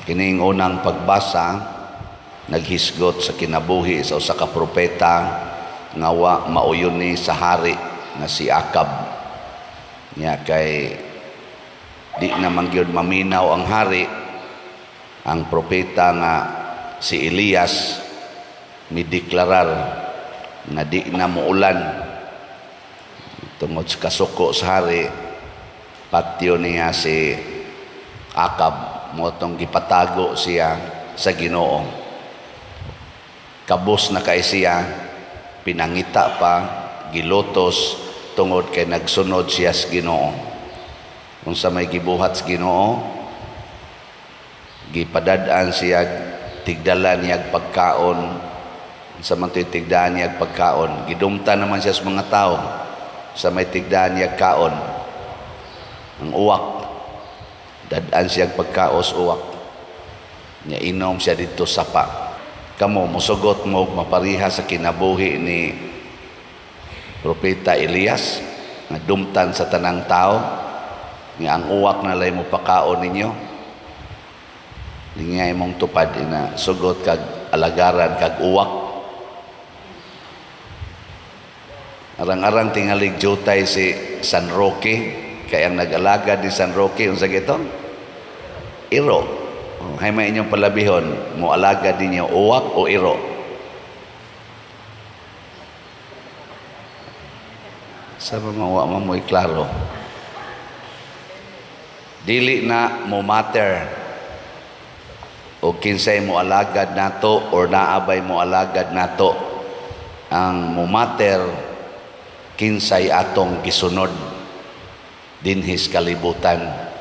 Kining unang pagbasa naghisgot sa kinabuhi sa usa ka propeta nga wa mauyon ni sa hari nga si Akab. Nya kay di naman gyud maminaw ang hari, ang propeta nga si Elias mideklarar nga di na muulan tungod sa kasuko sa hari. Patyo niya si Akab motong gipatago siya sa Ginoo. Kabos na kay siya, pinangita pa, gilotos tungod kay nagsunod siya sa Ginoo. Kung sa may gibuhat sa Ginoo, gipadadaan siya, tigdala niya pagkaon. Sa man tigdaan niya pagkaon, gidumta naman siya sa mga tao sa may tigdaan niya kaon. Ang uwak, dadaan siya pagkaos uwak. Nya inom siya dito sapa. Kamo musugot mo mapariha sa kinabuhi ni propeta Elias nga dumtan sa tanang tao nga ang uwak na lay mo pakaon ninyo. Lingay mong tupad ina sugot kag alagaran kag uwak. Arang-arang tingalig jutay si San Roque kay ang nag-alaga di San Roque unsa gito? Iro. Hay may inyong palabihon, mo alaga din niyo uwak o iro? Sa mga mo klaro. Dili na mo matter o kinsay mo alagad nato or naabay mo alagad nato. Ang mo matter kinsay atong gisunod dinhis kalibutan.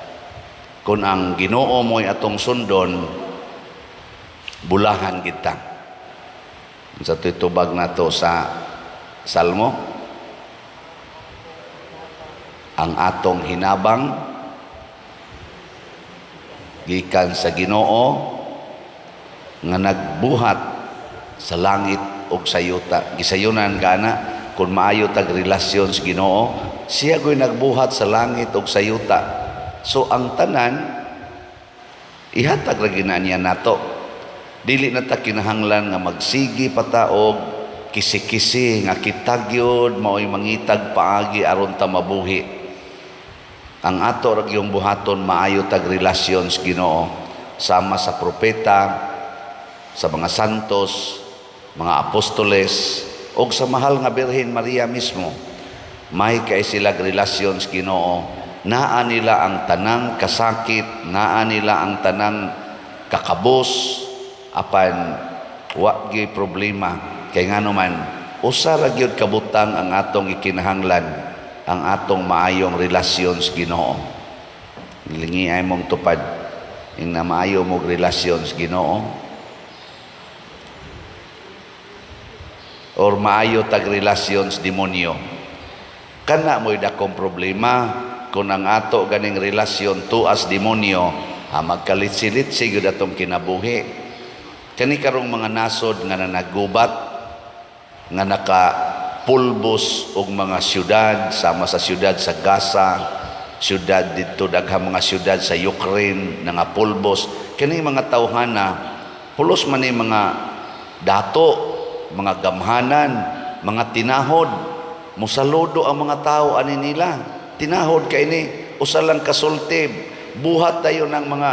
Kung ang Ginoo mo'y atong sundon, bulahan kita. Sa tutubag na to sa Salmo, ang atong hinabang gikan sa Ginoo nga nagbuhat sa langit ug sa yuta. Gisayunan kana kung maayo tag relasyon sa Ginoo, siya go'y nagbuhat sa langit ug sa yuta. So ang tanan ihatag ra ginaniya nato. Dili na ta kinahanglan nga magsigi pataog kisi-kisi nga kitagyod mao'y mangitag paagi aron ta mabuhi. Ang ato ra gyung buhaton maayo tag relasyon sa Ginoo sama sa propeta, sa mga santos, mga apostoles ug sa mahal nga Birhen Maria mismo. May kay sila relasyon sa Ginoo. Naa nila ang tanang kasakit, naa nila ang tanang kakabos, apan wa gyud problema. Kay ngano man, usa ra gyud kabutang ang atong ikinahanglan, ang atong maayong relasyon sa Ginoo. Ilingi ay mong tupad, ing na maayo mong relasyon sa Ginoo. Or maayo tag relasyon sa demonyo. Kana mo'y dakong problema. Kung ang ato ganing relasyon tuas demonyo, magkalit-silit sigud atong kinabuhi. Kani karong mga nasod nga nanagubat, nga nakapulbos og mga syudad, sama sa syudad sa Gaza, syudad dito daghang mga syudad sa Ukraine nga pulbos. Kani mga tawhana, pulos man ni mga dato, mga gamhanan, mga tinahod, musaludo ang mga tao ani nila. Tinahod kay ni usa lang kasultib, buhat tayo ng mga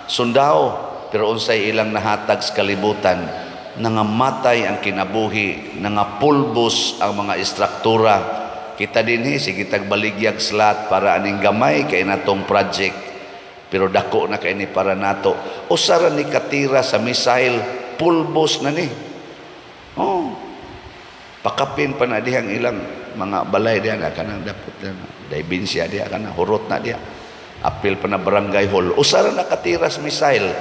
sundao, pero unsay ilang nahatag sa kalibutan, nangamatay ang kinabuhi, nangapulbos ang mga istruktura. Kita dinhi sige tagbaligya slat para aning gamay kay natong project, pero dako na kay ni para nato. Usa ra ni katira sa missile, pulbos na ni. Pakapin pa na dihang ilang mga balay diha na kanang dapot na daibinsya diha kana hurot na diha. Apil pa na barangay hall. Usa ra nakatiras missile.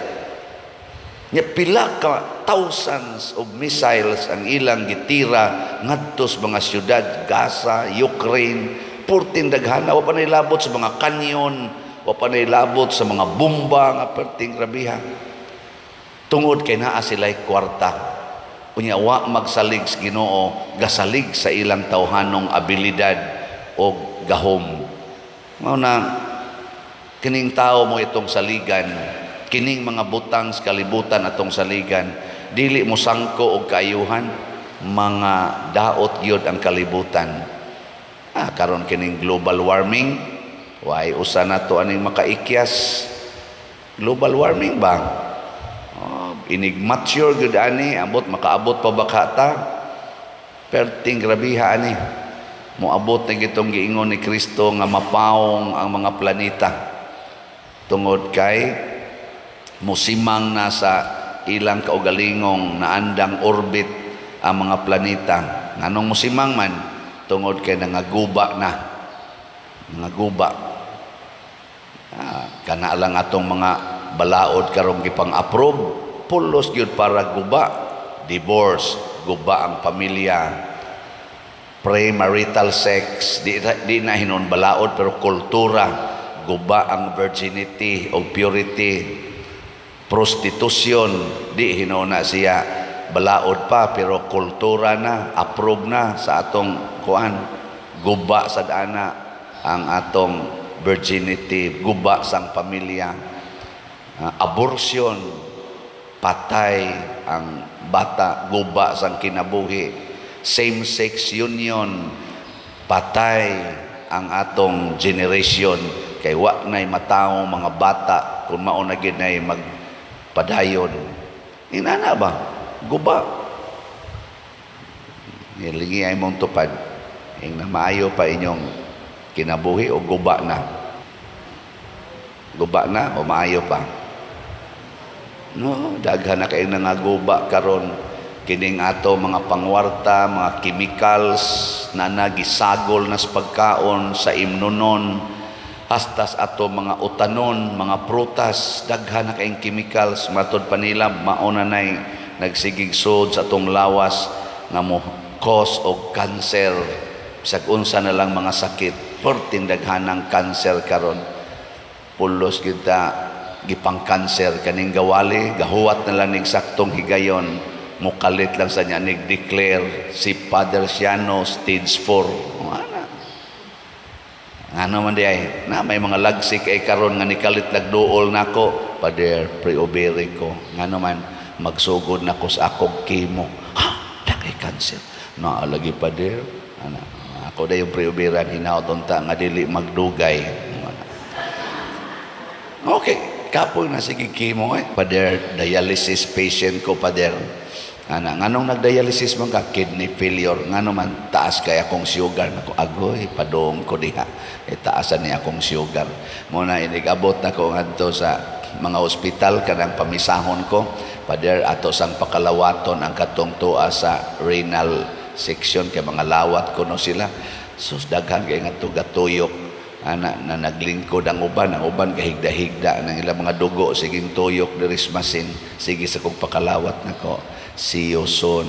Nya pila ka thousands of missiles ang ilang gitira ngadto sa mga syudad Gaza, Ukraine, purtin daghana wa pa nilabot sa mga kanyon, wa pa nilabot sa mga bomba nga perting rabiha. Tungod kay naa sila'y kwarta. Unya wa magsalig sa Ginoo, gasalig sa ilang tawhanong abilidad o gahom. Mao na kining tao mo itong saligan kining mga butang sa kalibutan atong saligan dili mo sangko og kaayuhan, mga daot gyud ang kalibutan. Karon kining global warming, why usa nato aning makaikyas global warming ba? Inig mature gyud ani, makaabot pa baka ta? Perting grabiha ani. Moabot na gitong giingon ni Kristo nga mapaong ang mga planeta. Tungod kay musimang na sa ilang kaugalingong naandang orbit ang mga planeta. Nganong musimang man? Tungod kay nangaguba na. Nangaguba. Kana lang atong mga balaod karong gipang-approve, pulos gyud para guba. Divorce, guba ang pamilya. Premarital sex, di na hinon balaod pero kultura, guba ang virginity o purity. Prostitution, di hinuna siya balaod pa pero kultura na, approve na sa atong kuan. Guba sad ana ang atong virginity, guba sang pamilya. Abortion, patay ang bata, guba sang kinabuhi. Same-sex union, patay ang atong generation. Kay wa na'y mataong mga bata kung mauna gid na'y magpadayon. Inana ba? Guba. Ilingi ay mong tupad. Ing na maayo pa inyong kinabuhi o guba na? Guba na o maayo pa? No, daghan na kayo nangaguba karon. Kining ato mga pangwarta, mga chemicals na nagisagol na sa pagkaon, sa imnunon, hastas ato mga utanon, mga prutas, daghan na kayong chemicals, matod pa nila, mauna na'y nagsigig sod sa atong lawas nga mo cause og cancer, bisag unsa na lang mga sakit, porting daghanang cancer karon. Pulos kita gipang cancer kaning gawali, gahuwat na lang ning saktong higayon. Mukalit lang sa niya nag-declare si Father Siano stage 4. Ano man di ay, na may mga lagsik ay karon nga nikalit lagduol nako, Father, pre-ovary ko. Ngano man magsugod nako sa akong chemo. Kay cancer. Lagi Father. Ako da yung pre-ovarian hinaut unta nga dili magdugay. Okay, kapoy na sige chemo Father, dialysis patient ko Father. Nganong nagdialysis man ka, kidney failure, ngano man taas kay akong sugar, nako agoy padong ko diha, taasan ni akong sugar. Muna inigabot na ko ngadto sa mga ospital kanang pamisahon ko, Father, ato sang pakalawaton ang katong tuwa sa renal section kay mga lawat ko no sila. Sus daghan kay ngadto gatuyok na naglingkod ang uban kahigda-higda ng ilang mga dugo siging tuyok diri sa masin, sige sa kong pakalawat nako. See you soon.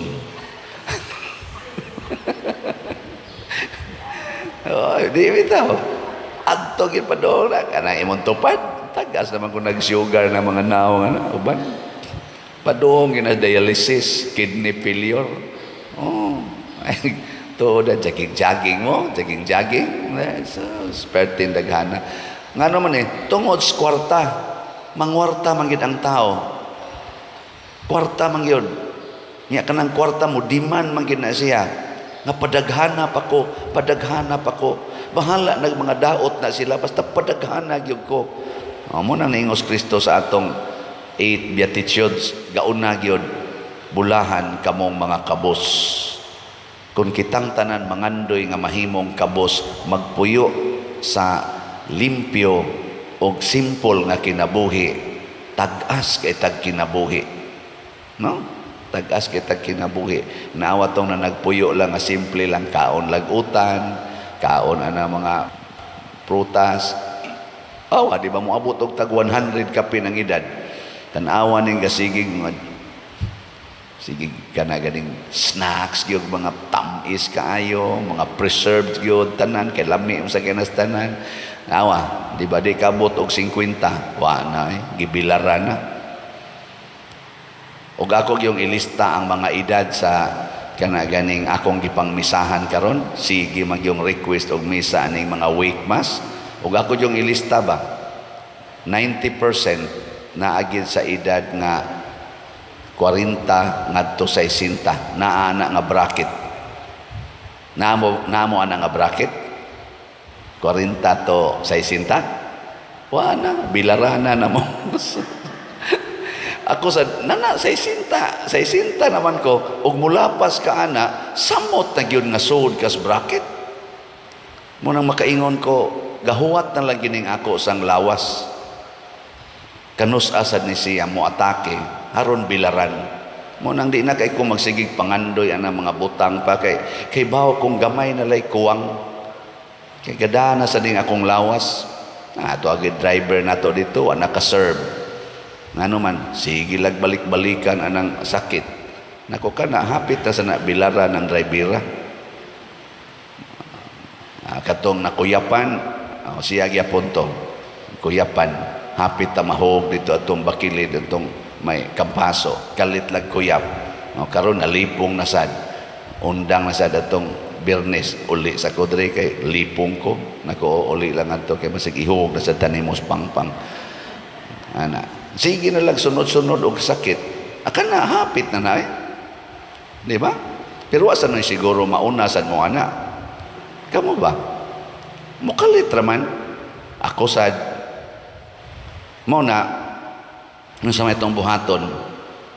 Di bitaw. Adto gid pa doon kana imong tupad. Tagas naman kung nag-sugar na mga naong uban. Padong gina dialysis, kidney failure. To da jogging mo, jogging. So, spertin daghana. Ngano man tungod sa kwarta. Mangwarta man gid ang tao. Kwarta man gyud. Nya kanang kwarta mo diman man gid na siya nga padaghana pa ko bahala nag mga daot na sila basta padaghana gyud ko. Amo nang niingos Kristo sa atong 8 beatitudes, gauna gyud bulahan kamong mga kabos. Kung kitang tanan mangandoy nga mahimong kabos, magpuyo sa limpyo og simple nga kinabuhi, tag-as kay tag kinabuhi. No? Tag-as kita kinabuhi. Naawa tong na nagpuyo lang nga simple lang kaon lagutan, kaon ana mga prutas. Di ba mo abot og tag 100 kape ng edad. Tan-awa ning gasigig mga sigig kana ganing snacks gyud mga tamis kaayo, mga preserved gyud tanan kay lami sa kinas tanan. Naawa, di ba di kabot og 50, wa na gibilaran na. Og ako yung ilista ang mga edad sa kana ganing akong gipangmisahan karon, sige mag yung request og misa aning mga wake mass. Og ako yung ilista ba 90% naagid sa edad nga 40 ngadto 60 naa na nga bracket. Namo ana nga bracket 40 to 60. Wa na bilarana na mo. Ako sa nana 60 naman ko ug mulapas ka ana samot na gyud nga sud kas bracket. Mo nang makaingon ko gahuwat na lang gining ako sang lawas. Kanus asad ni siya mo atake haron bilaran. Mo nang di na kay ko magsigig pangandoy ana mga butang pa kay bawo kung gamay na lay kuwang. Kay gada na sa ding akong lawas. Ato agad driver nato dito ana ka serve. Ngano man sige lag balik-balikan anang sakit. Nako kana hapit na sa na bilaran ang drivera. Katong nakuyapan siya gyapon to. Kuyapan hapit ta mahog dito atong bakilid atong may kampaso kalit lag kuyap karon nalipong na sad undang na sad atong Biyernes uli sa kodre kay lipong ko nako uli lang ato kay masig ihog na sa tanimos pangpang ana sige na lang sunod-sunod og sakit akan na hapit na di ba pero asa na siguro mauna sad mo ana kamo ba mukalit raman ako sad mo na sa may itong buhaton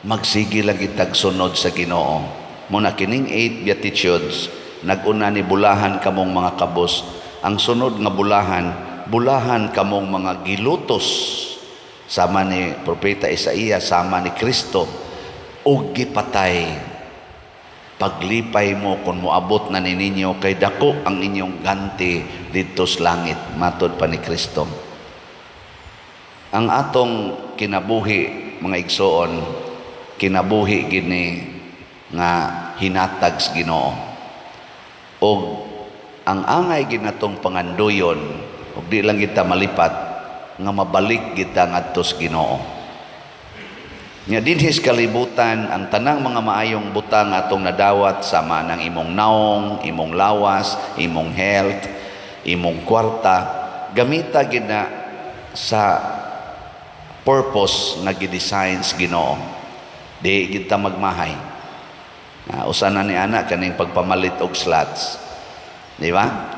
magsige lang itag sunod sa Ginoo mo na kining 8 beatitudes naguna ni bulahan kamong mga kabos ang sunod nga bulahan kamong mga gilutos sama ni propeta Isaiah sama ni Kristo ug gipatay paglipay mo kung moabot na ninyo kay dako ang inyong ganti didto sa langit matod pa ni Kristo. Ang atong kinabuhi mga igsoon kinabuhi gini nga hinatag sa Ginoo og ang angay ginatong panganduyon ug di lang kita malipat nga mabalik kita ngadto sa Ginoo nya dinhis kalibutan ang tanang mga maayong butang atong nadawat sama ng imong naong imong lawas imong health imong kwarta gamita gid na sa purpose na gidesign sa Ginoo di kita magmahay usa na ni ana kaning pagpamalit og slots di ba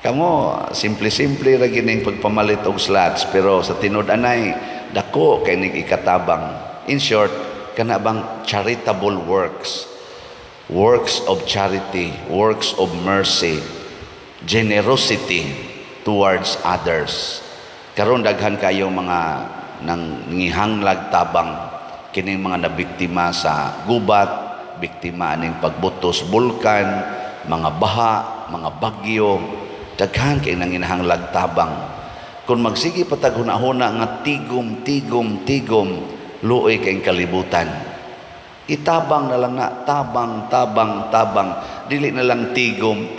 kamo simple ra gining pagpamalit og slots pero sa tinud-anay dako kay ning ikatabang in short kana bang charitable works of charity works of mercy generosity towards others karon daghan kayo mga nang ngihanglag tabang kining mga nabiktima sa gubat, biktima aning pagbutos bulkan, mga baha, mga bagyo, daghan kay nang ginahanglag tabang. Kung magsige patag hunahuna nga tigom, luoy kay kalibutan. Itabang na lang na tabang, dili na lang tigom.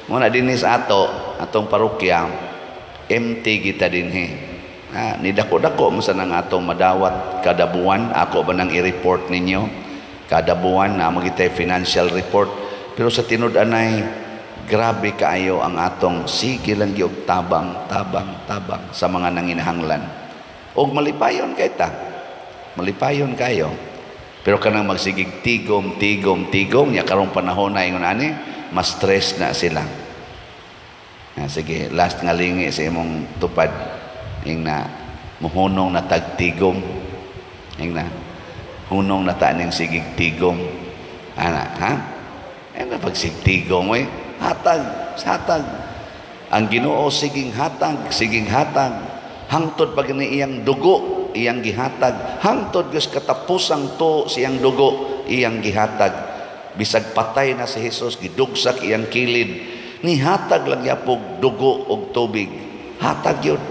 Muna dinhi sa atong parokya, empty kita dinhi. Ni dako-dako mo sa nang atong madawat kada buwan ako ba nang i-report ninyo kada buwan na magitay financial report pero sa tinud-anay grabe kaayo ang atong sige lang gyud tabang sa mga nanginahanglan og malipayon malipayon kayo pero kanang magsigig tigom nya karong panahon na ingon ani mas stress na sila sige last nga lingi sa imong tupad ing na muhunong na tagtigom ing na hunong na taning sigig tigom ana na pagsigtigom hatag ang Ginoo siging hatag hangtod pag ni iyang dugo iyang gihatag hangtod gus katapusang to siyang dugo iyang gihatag bisag patay na si Jesus gidugsak iyang kilid ni hatag lang yapog dugo og tubig hatag yun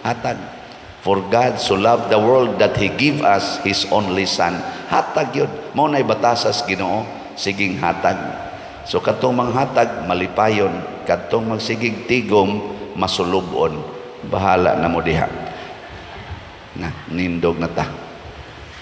hatag for God so loved the world that He give us His only Son hatag yun mo na'y batasas Ginoo siging hatag so katong manghatag malipayon katong magsigig tigom masulubon bahala na mo diha na nindog na ta